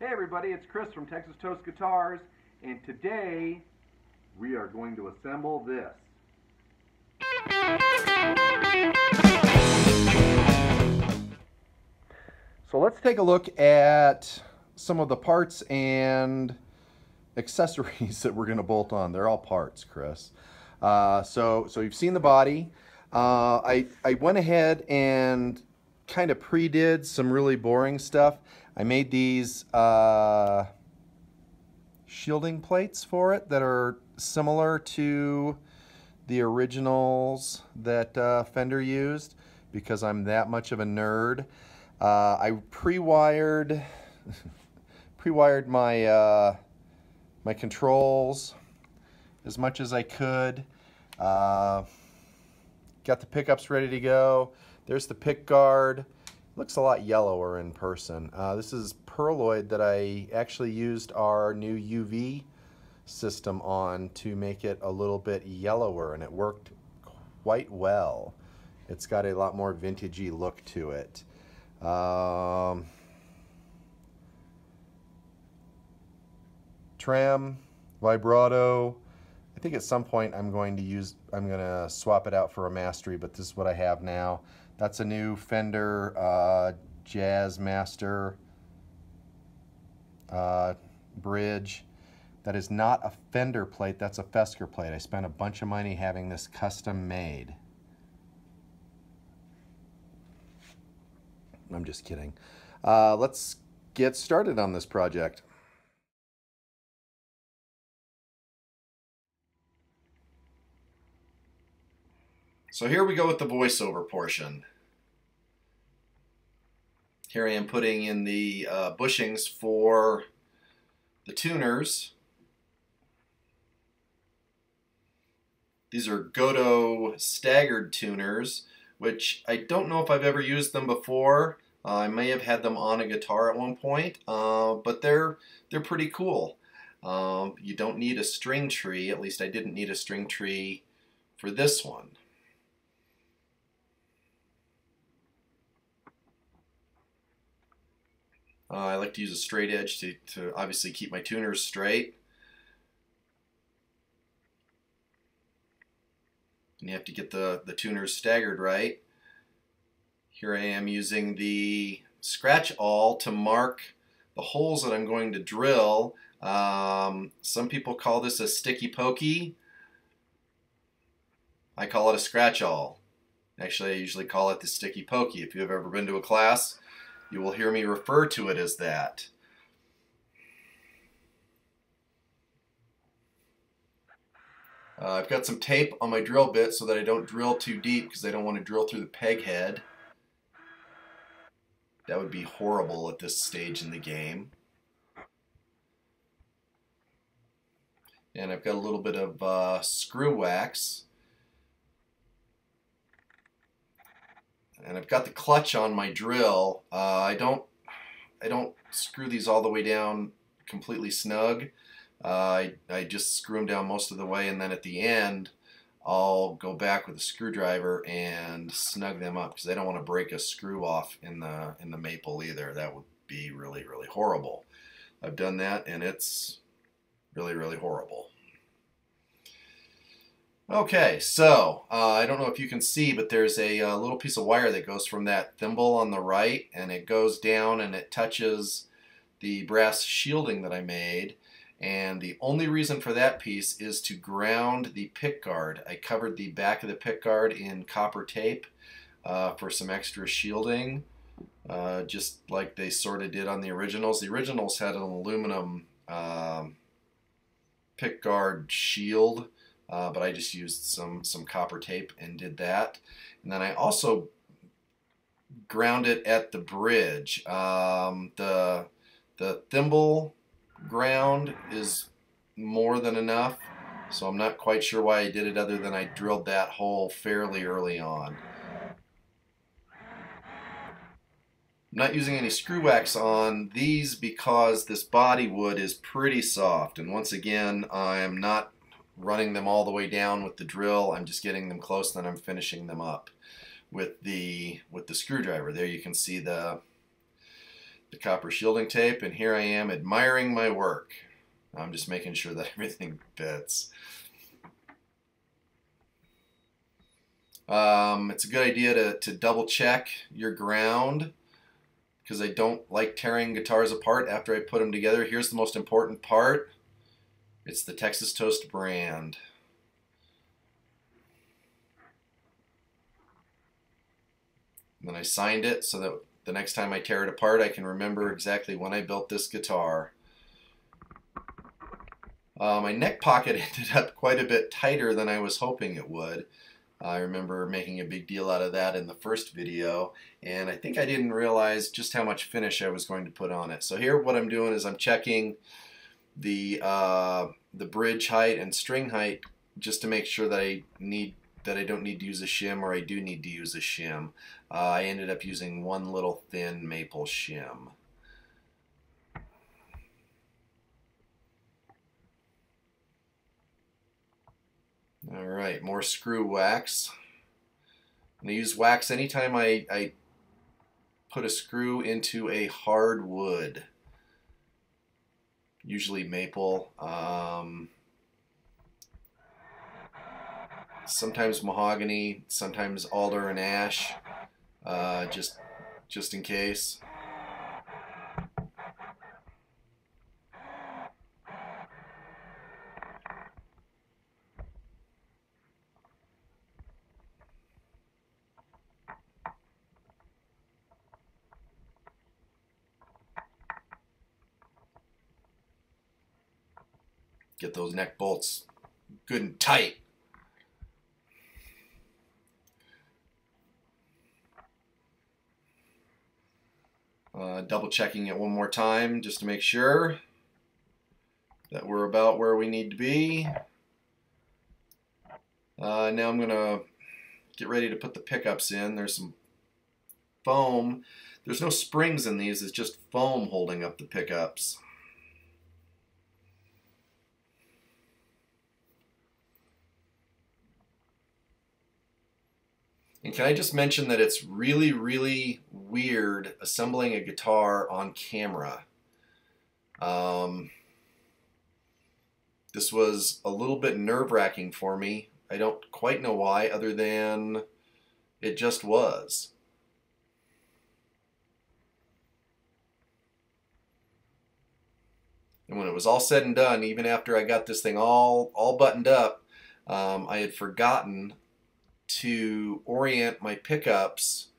Hey everybody, it's Chris from Texas Toast Guitars, and today we are going to assemble this. So let's take a look at some of the parts and accessories that we're going to bolt on. They're all parts, Chris. So you've seen the body. I went ahead and kind of pre-did some really boring stuff. I made these shielding plates for it that are similar to the originals that Fender used because I'm that much of a nerd. I pre-wired my my controls as much as I could. Got the pickups ready to go. There's the pick guard. Looks a lot yellower in person. This is perloid that I actually used our new UV system on to make it a little bit yellower, and it worked quite well. It's got a lot more vintagey look to it. Trem, vibrato. I think at some point I'm going to swap it out for a Mastery, but this is what I have now. That's a new Fender Jazz Master bridge. That is not a Fender plate, that's a Fesker plate. I spent a bunch of money having this custom made. I'm just kidding. Let's get started on this project. So here we go with the voiceover portion. Here I am putting in the bushings for the tuners. These are Godot staggered tuners, which I don't know if I've ever used them before. I may have had them on a guitar at one point, but they're pretty cool. You don't need a string tree, at least I didn't need a string tree for this one. I like to use a straight edge to obviously keep my tuners straight. And you have to get the tuners staggered right. Here I am using the scratch awl to mark the holes that I'm going to drill. Some people call this a sticky pokey. I call it a scratch awl. Actually, I usually call it the sticky pokey. If you've ever been to a class, you will hear me refer to it as that. I've got some tape on my drill bit so that I don't drill too deep because I don't want to drill through the peg head. That would be horrible at this stage in the game. And I've got a little bit of screw wax. And I've got the clutch on my drill. I don't screw these all the way down completely snug. I just screw them down most of the way, and then at the end I'll go back with a screwdriver and snug them up because I don't want to break a screw off in the maple either. That would be really, really horrible. I've done that and it's really, really horrible. Okay, so I don't know if you can see, but there's a little piece of wire that goes from that thimble on the right, and it goes down and it touches the brass shielding that I made. And the only reason for that piece is to ground the pick guard. I covered the back of the pick guard in copper tape for some extra shielding, just like they sort of did on the originals. The originals had an aluminum pick guard shield. But I just used some copper tape and did that. And then I also ground it at the bridge. The thimble ground is more than enough, so I'm not quite sure why I did it other than I drilled that hole fairly early on. I'm not using any screw wax on these because this body wood is pretty soft, and once again I am not running them all the way down with the drill. I'm just getting them close, then I'm finishing them up with the screwdriver. There you can see the the copper shielding tape, and here I am admiring my work. I'm just making sure that everything fits. It's a good idea to double check your ground, because I don't like tearing guitars apart after I put them together. Here's the most important part. It's the Texas Toast brand. And then I signed it so that the next time I tear it apart, I can remember exactly when I built this guitar. My neck pocket ended up quite a bit tighter than I was hoping it would. I remember making a big deal out of that in the first video, and I think I didn't realize just how much finish I was going to put on it. So here what I'm doing is I'm checking the bridge height and string height just to make sure that I don't need to use a shim, or I do need to use a shim. I ended up using one little thin maple shim. Alright, more screw wax. I'm going to use wax anytime I put a screw into a hard wood. Usually maple. Sometimes mahogany, sometimes alder and ash, just in case. Get those neck bolts good and tight. Double checking it one more time just to make sure that we're about where we need to be. Now I'm going to get ready to put the pickups in. There's some foam. There's no springs in these, it's just foam holding up the pickups. And can I just mention that it's really, really weird assembling a guitar on camera. This was a little bit nerve-wracking for me. I don't quite know why, other than it just was. And when it was all said and done, even after I got this thing all buttoned up, I had forgotten to orient my pickups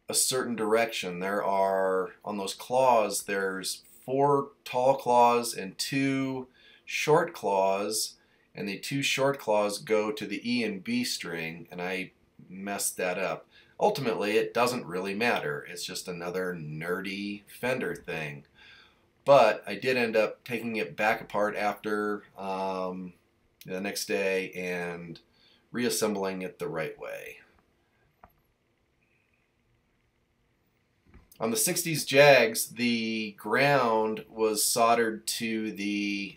a certain direction. There are, on those claws, there's 4 tall claws and 2 short claws, and the 2 short claws go to the E and B string, and I messed that up. Ultimately, it doesn't really matter. It's just another nerdy Fender thing. But I did end up taking it back apart after the next day and reassembling it the right way. On the 60s Jags, the ground was soldered to the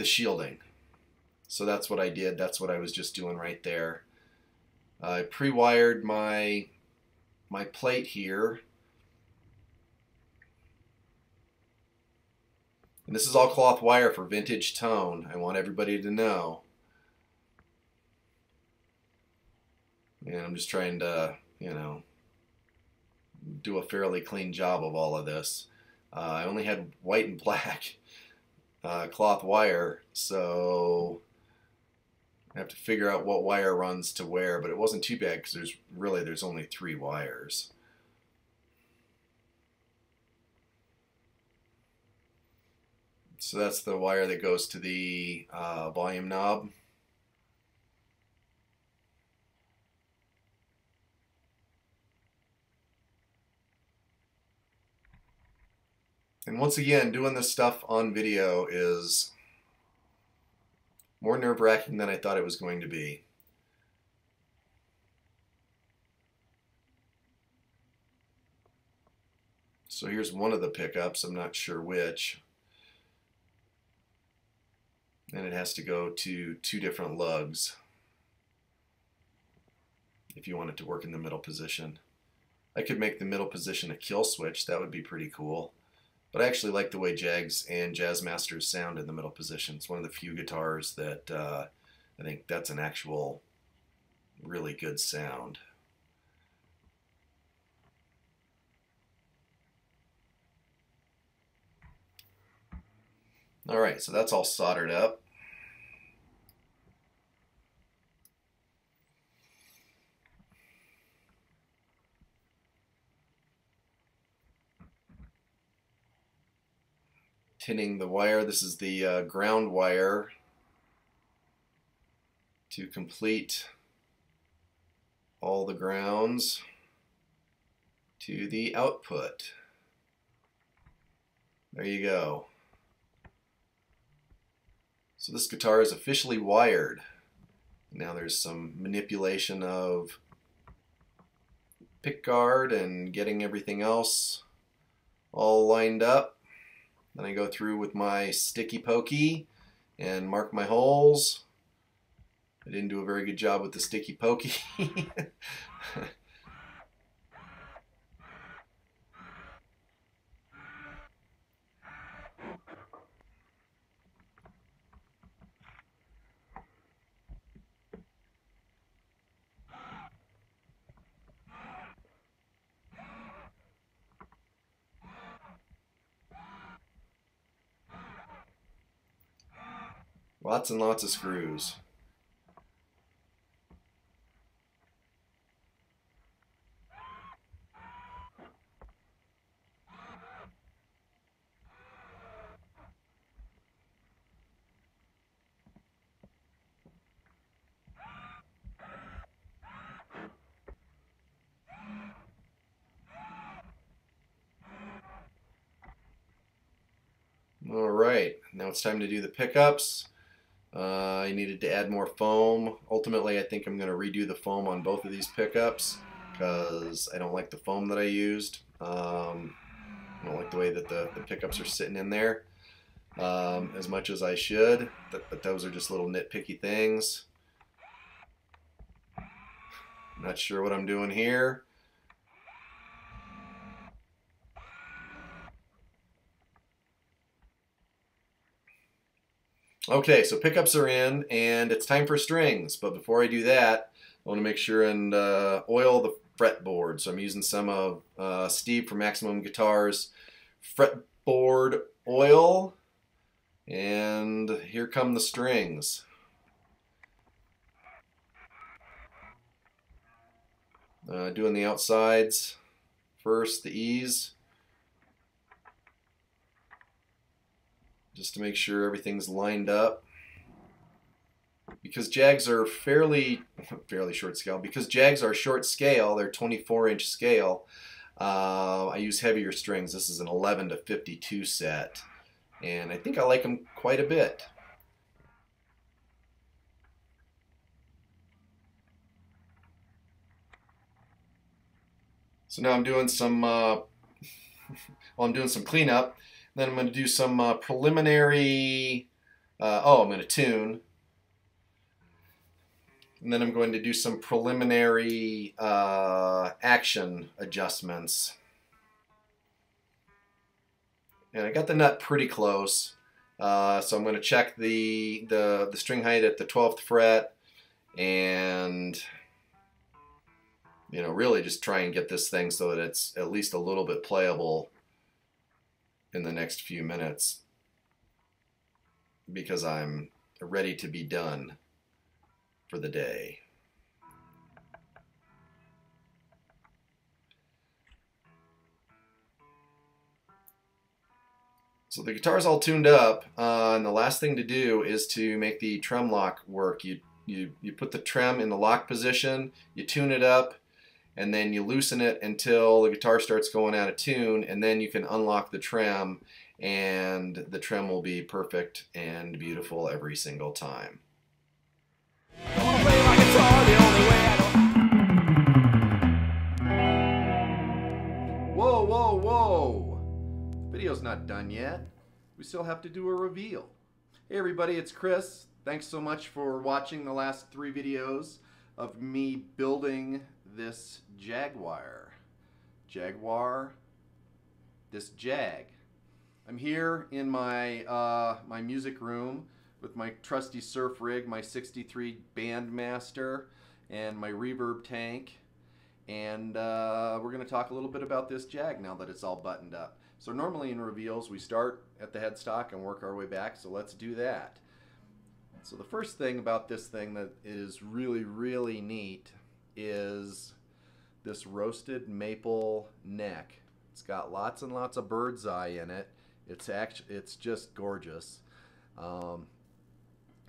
shielding. So that's what I did. That's what I was just doing right there. I pre-wired my plate here. And this is all cloth wire for vintage tone. I want everybody to know. And I'm just trying to, you know, do a fairly clean job of all of this. I only had white and black cloth wire, so I have to figure out what wire runs to where, but it wasn't too bad because there's only 3 wires. So that's the wire that goes to the volume knob. And once again, doing this stuff on video is more nerve-wracking than I thought it was going to be. So here's one of the pickups, I'm not sure which. And it has to go to 2 different lugs. if you want it to work in the middle position. I could make the middle position a kill switch. That would be pretty cool. But I actually like the way Jags and Jazzmasters sound in the middle position. It's one of the few guitars that I think that's an actual really good sound. Alright, so that's all soldered up. Tinning the wire. This is the ground wire to complete all the grounds to the output. There you go. So this guitar is officially wired. Now there's some manipulation of pick guard and getting everything else all lined up. Then I go through with my sticky pokey and mark my holes. I didn't do a very good job with the sticky pokey. Lots and lots of screws. All right, now it's time to do the pickups. I needed to add more foam. Ultimately, I think I'm going to redo the foam on both of these pickups because I don't like the foam that I used. I don't like the way that the pickups are sitting in there as much as I should, but those are just little nitpicky things. Not sure what I'm doing here. Okay, so pickups are in, and it's time for strings. But before I do that, I want to make sure and oil the fretboard. So I'm using some of Steve from Maximum Guitars fretboard oil, and here come the strings. Doing the outsides first, the E's, just to make sure everything's lined up. Because Jags are fairly short scale. Because Jags are short scale, they're 24-inch scale. I use heavier strings. This is an 11 to 52 set, and I think I like them quite a bit. So now I'm doing some well, I'm doing some cleanup. Then I'm going to do some preliminary, I'm going to tune. And then I'm going to do some preliminary action adjustments. And I got the nut pretty close. So I'm going to check the string height at the 12th fret and really just try and get this thing so that it's at least a little bit playable in the next few minutes, because I'm ready to be done for the day. So the guitar's all tuned up, and the last thing to do is to make the trem lock work. You put the trem in the lock position, you tune it up, and then you loosen it until the guitar starts going out of tune, and then you can unlock the trem, and the trem will be perfect and beautiful every single time. Whoa, whoa, whoa! The video's not done yet. We still have to do a reveal. Hey everybody, it's Chris. Thanks so much for watching the last 3 videos. of me building this Jaguar. This Jag. I'm here in my my music room with my trusty surf rig, my 63 Bandmaster, and my reverb tank. And we're going to talk a little bit about this Jag now that it's all buttoned up. So normally in reveals we start at the headstock and work our way back, so let's do that. So the first thing about this thing that is really, really neat is this roasted maple neck. It's got lots and lots of bird's eye in it. It's just gorgeous.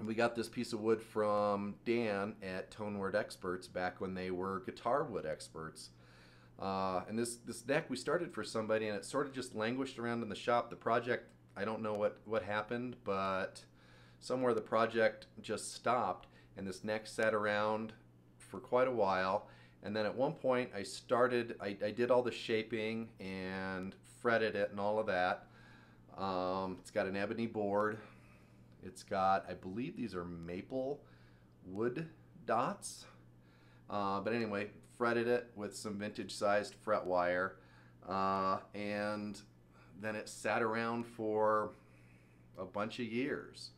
We got this piece of wood from Dan at Tonewood Experts back when they were guitar wood experts. And this neck we started for somebody, and it sort of just languished around in the shop. The project, I don't know what happened, but somewhere the project just stopped, and this neck sat around for quite a while. And then at one point I did all the shaping and fretted it and all of that. It's got an ebony board. It's got, I believe these are maple wood dots. But anyway, fretted it with some vintage sized fret wire. And then it sat around for a bunch of years.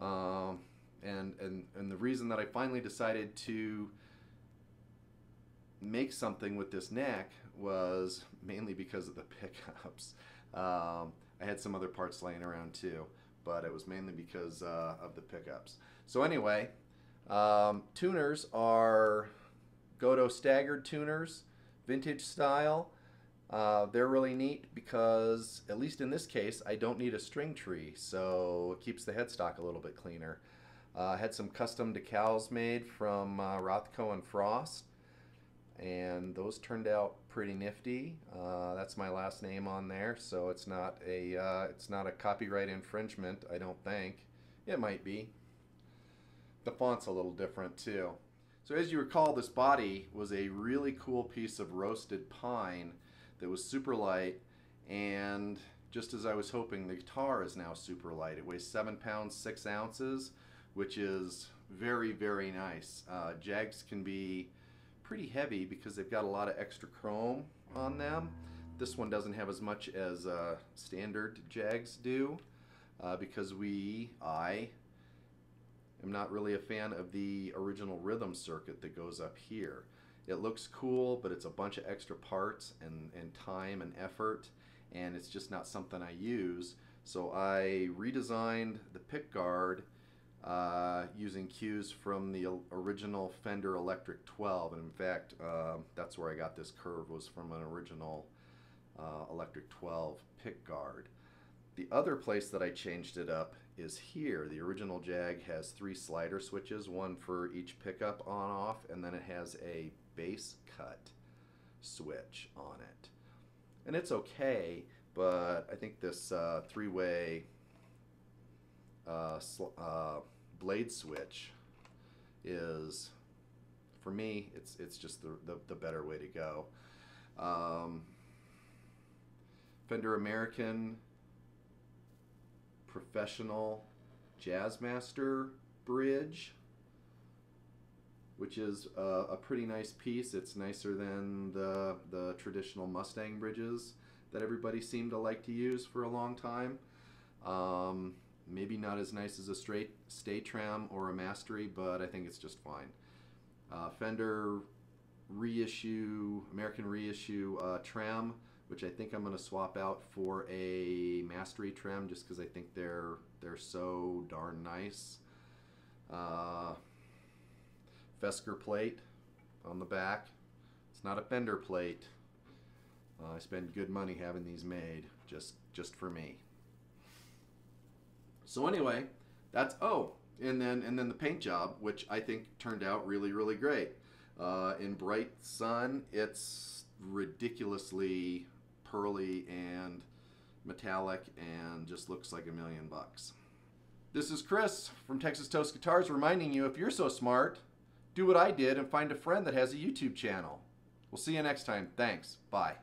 And the reason that I finally decided to make something with this neck was mainly because of the pickups. I had some other parts laying around too, but it was mainly because of the pickups. So anyway, tuners are Godot staggered tuners, vintage style. They're really neat because, at least in this case, I don't need a string tree, so it keeps the headstock a little bit cleaner. I had some custom decals made from Rothko and Frost, and those turned out pretty nifty. That's my last name on there, so it's not a copyright infringement, I don't think. It might be. The font's a little different too. So as you recall, this body was a really cool piece of roasted pine that was super light, and just as I was hoping, the guitar is now super light. It weighs 7 pounds 6 ounces, which is very, very nice. Jags can be pretty heavy because they've got a lot of extra chrome on them. This one doesn't have as much as standard Jags do because I am not really a fan of the original rhythm circuit that goes up here. It looks cool, but it's a bunch of extra parts and time and effort, and it's just not something I use. So I redesigned the pick guard using cues from the original Fender Electric 12, and in fact that's where I got this curve, was from an original Electric 12 pick guard. The other place that I changed it up is here. The original Jag has 3 slider switches, one for each pickup on off, and then it has a bass cut switch on it. And it's okay, but I think this 3-way blade switch is, for me, it's just the better way to go. Fender American Professional Jazzmaster bridge, which is a pretty nice piece. It's nicer than the traditional Mustang bridges that everybody seemed to like to use for a long time. Maybe not as nice as a straight Stay Tram or a Mastery, but I think it's just fine. Fender reissue, American reissue Tram, which I think I'm going to swap out for a Mastery Tram just because I think they're so darn nice. Fesker plate on the back. It's not a Fender plate. I spend good money having these made just for me. So anyway, that's and then the paint job, which I think turned out really, really great. In bright sun, it's ridiculously pearly and metallic and just looks like $1,000,000. This is Chris from Texas Toast Guitars reminding you, if you're so smart, do what I did and find a friend that has a YouTube channel. We'll see you next time. Thanks. Bye.